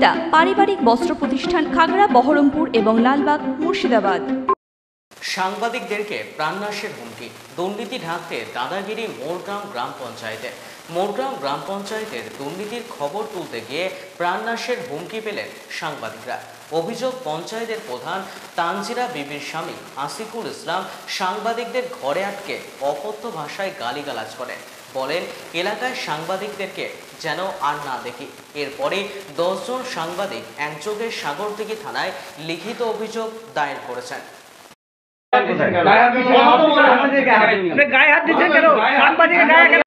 বিদ্যা পারিবারিক বস্ত্র প্রতিষ্ঠান খাগড়া, বহরমপুর এবং লালবাগ, মুর্শিদাবাদ। সাংবাদিকদেরকে প্রাণনাশের হুমকি, দুর্নীতি ঢাকতে দাদাগিরি মোরগ্রাম গ্রাম পঞ্চায়েতে। মোরগ্রাম গ্রাম পঞ্চায়েতের দুর্নীতির খবর তুলতে গিয়ে প্রাণনাশের হুমকি পেলেন সাংবাদিকরা। অভিযোগ, পঞ্চায়েতের প্রধান তানজিরা বিবির স্বামী আসিকুল ইসলাম সাংবাদিকদের ঘরে আটকে অকথ্য ভাষায় গালিগালাজ করেন। বলেন, এলাকায় সাংবাদিকদেরকে যেন আর না দেখি। এরপরে 10 জন সাংবাদিক একযোগে সাগরদিঘি থানায় লিখিত অভিযোগ দায়ের করেছেন। গায়ে হাত দিচ্ছেন কেন? সাংবাদিকের গায়ে কেন?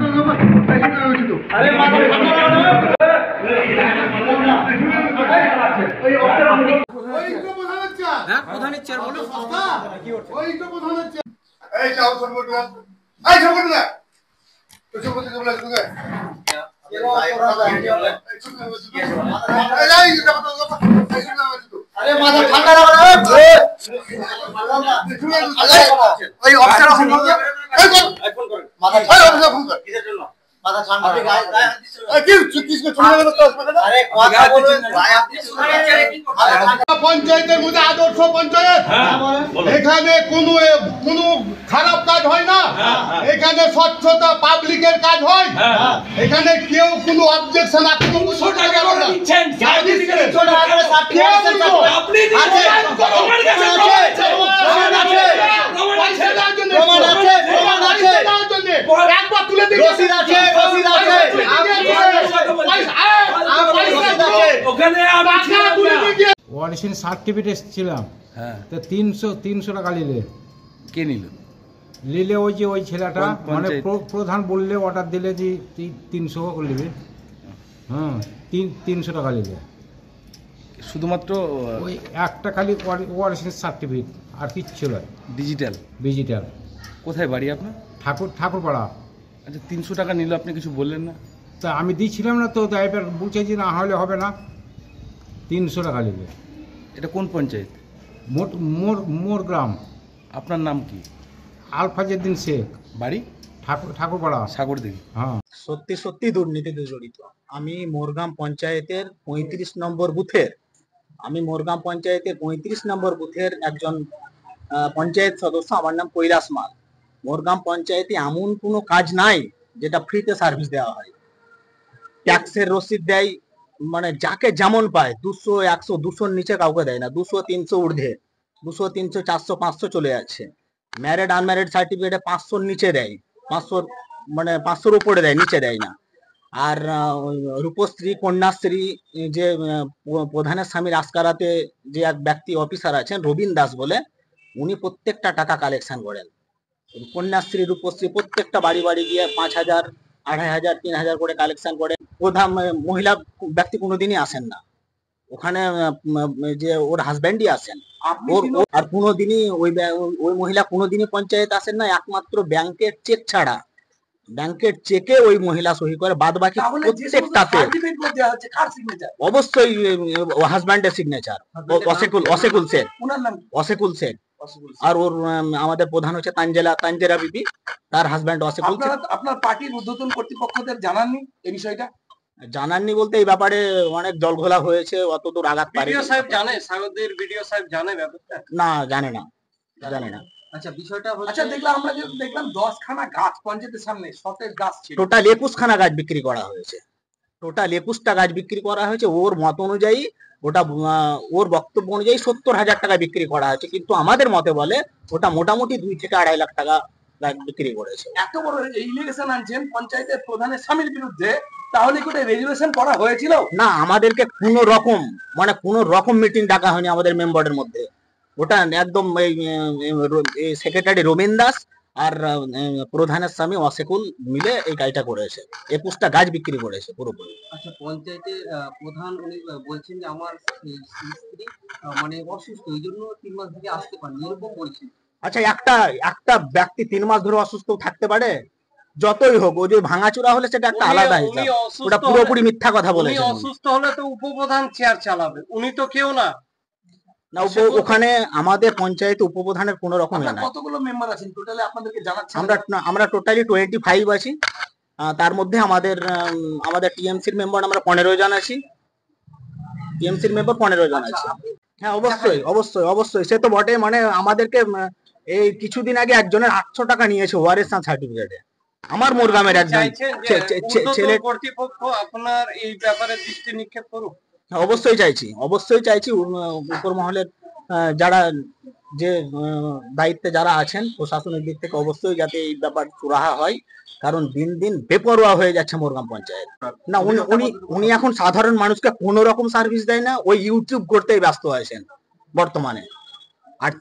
পঞ্চায়েতের মধ্যে আদর্শ পঞ্চায়েত, এখানে কোনো খারাপ কাজ হয় না, এখানে স্বচ্ছতা পাবলিকের কাজ হয়, এখানে কেউ কোনো অবজেকশন সার্টিফিকেট ছিলাম, তো 300 টাকা নিলে। কে নিল? নিলে ওই ছেলেটা, মানে প্রধান বললে অর্ডার দিলে যে 300 নেবে। হ্যাঁ, 300 টাকা নিলে। শুধুমাত্র ওই একটা খালি ওয়ারিশন সার্টিফিকেট, আর কিচ্ছু নয়। ডিজিটাল। কোথায় বাড়ি আপনার? ঠাকুরপাড়া। আচ্ছা, 300 টাকা নিল, আপনি কিছু বললেন না? তা আমি দিচ্ছিলাম না, তো এবার বলছে যে না হলে হবে না, 300 টাকা নেবে। এটা কোন পঞ্চায়েত? মোর গ্রাম। আপনার নাম কি? আলফাজউদ্দিন শেখ। বাড়ি? ঠাকুরপাড়া, সাগরদিঘি। হ্যাঁ। সত্যি দুর্নীতিতে জড়িত। আমি মোরগ্রাম পঞ্চায়েতের 35 নম্বর বুথের একজন পঞ্চায়েত সদস্য। আমার নাম কৈলাস মাল। মোরগ্রাম পঞ্চায়েতে এমন কোনো কাজ নাই যেটা ফ্রিতে সার্ভিস দেওয়া হয়। ট্যাক্সের রসিদ দেয়, মানে যাকে যেমন পায়, 200, 100, 200-র নিচে কাউকে দেয় না। 200, 300 ঊর্ধ্বে, 200, 300, 400, 500 চলে যাচ্ছে। ম্যারিড আনম্যারিড সার্টিফিকেটে 500-র নিচে দেয়, 500 মানে 500-র উপরে দেয়, নিচে দেয় না। আর রূপশ্রী, কন্যাশ্রী, যে প্রধানের স্বামীর আসকারাতে যে এক ব্যক্তি অফিসার আছেন রবীন দাস বলে, উনি প্রত্যেকটা টাকা কালেকশন করেন। কন্যাশ্রী, রূপশ্রী প্রত্যেকটা বাড়ি গিয়ে 5,000, 2,500, 3,000 করে কালেকশন করেন। প্রধান মহিলা ব্যক্তি কোনোদিনই আসেন না ওখানে, যে ওর হাজব্যান্ডই আসেন। আর কোনোদিনই ওই মহিলা কোনোদিনই পঞ্চায়েত আসেন না, একমাত্র ব্যাংকের চেক ছাড়া। ব্যাংকের চেকে ওই মহিলা সহি করে, বাদ বাকি প্রত্যেকটাতে অবশ্যই হাজব্যান্ডের সিগনেচার। অসেকুল শেখ। আর ওর আমাদের প্রধান হচ্ছে তানজেরা বিবি, তার হাজব্যান্ড অসেকুল শেখ। আপনার পার্টির ঊর্ধ্বতন কর্তৃপক্ষদের জানাননি এই বিষয়টা? জানাননি বলতে এই ব্যাপারে অনেক জলঘোলা হয়েছে, অতদূর আঘাত পারে। ভিডিও সাহেব জানে? সাগরদিঘির ভিডিও সাহেব জানে ব্যাপারটা? না, জানে না। আচ্ছা, বিষয়টা হচ্ছে, আমরা যে দেখলাম 10 খানা গাছ পঞ্চায়েতের সামনে সতেজ গাছ ছিল। টোটাল 21 খানা গাছ বিক্রি করা হয়েছে। টোটাল 21টা গাছ বিক্রি করা হয়েছে। ওর মত অনুযায়ী, ওর বক্তব্য অনুযায়ী 70,000 টাকা বিক্রি করা হয়েছে, কিন্তু আমাদের মতে বলে ওটা মোটামুটি 2 থেকে 2.5 লাখ টাকা গাছ বিক্রি করেছে। এত বড় ইলিগেশন আনছেন পঞ্চায়েতের প্রধানের স্বামীর বিরুদ্ধে, তাহলে কি রেজুলেশন করা হয়েছিল? না, আমাদেরকে কোনো রকম মিটিং ডাকা হয়নি আমাদের মেম্বারের মধ্যে। ওটা একদম সেক্রেটারি রবীন দাস আর প্রধানের স্বামী অসেকুল মিলে এই কাজটা করেছে। 21টা গাছ বিক্রি করেছে পুরোপুরি। আচ্ছা, পঞ্চায়েতের প্রধান উনি বলছেন যে আমার স্ত্রী মানে অসুস্থ, এই জন্য 3 মাস থেকে আসতে পারেনি, এরকম বলছেন। আচ্ছা, একটা ব্যক্তি 3 মাস ধরে অসুস্থ থাকতে পারে? যতই হোক, ও যে ভাঙাচোরা হলে সেটা একটা আলাদা হিসাব। ওটা পুরোপুরি মিথ্যা কথা বলেছেন। উনি অসুস্থ হলে তো উপপ্রধান চেয়ার চালাবে, উনি তো কেউ না। ওখানে আমাদের পঞ্চায়েতে উপপ্রধানের কোনো রকম না। কতগুলো মেম্বার আছেন টোটালি আপনাদেরকে জানাচ্ছেন? আমরা টোটালি 25 আছি। তার মধ্যে আমাদের টিএমসির মেম্বার আমরা 15 জন আছি। টিএমসির মেম্বার 15 জন আছে। হ্যাঁ অবশ্যই অবশ্যই অবশ্যই, সে তো বটে। মানে আমাদেরকে এই কিছুদিন আগে একজনের 800 টাকা নিয়েছে ওয়ারেস সার্টিফিকেটে, আমার মোরগ্রামের একজন ছেলে। কর্তৃপক্ষ আপনার এই ব্যাপারে দৃষ্টি নিক্ষেপ করুক। অবশ্যই চাইছি, অবশ্যই চাইছি। উপর মহলের যারা যে দায়িত্বে যারা আছেন প্রশাসনের দিক থেকে অবশ্যই যাতে এই ব্যাপার সুরাহা হয়, কারণ দিন দিন বেপরোয়া হয়ে যাচ্ছে মোরগ্রাম পঞ্চায়েত। না উনি এখন সাধারণ মানুষকে কোনো রকম সার্ভিস দেয় না, ওই ইউটিউব করতেই ব্যস্ত আছেন বর্তমানে। আর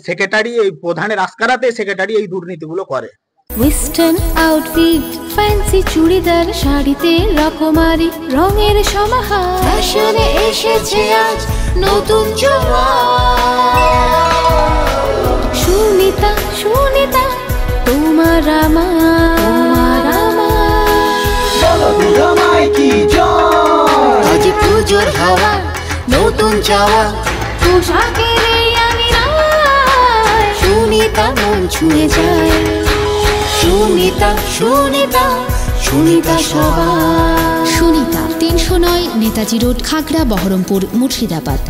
সেক্রেটারি, এই প্রধানের আস্কারাতে সেক্রেটারি এই দুর্নীতিগুলো করে। ওয়েস্টার্ন আউটফিট, ফ্যান্সি চুড়িদার, শাড়িতে রকমারি রঙের সমাহার, ফ্যাশনে এসেছে আজ নতুন সুনিতা। সুনিতা তোমার আজ পুজোর হাওয়া, নতুন চাওয়া পোশাকের আমি সুনিতা মন ছুঁয়ে যায়। সুনিতা সুনিতা সুনিতা সবার। সুনিতা 309 নেতাজি রোড, খাগড়া, বহরমপুর, মুর্শিদাবাদ।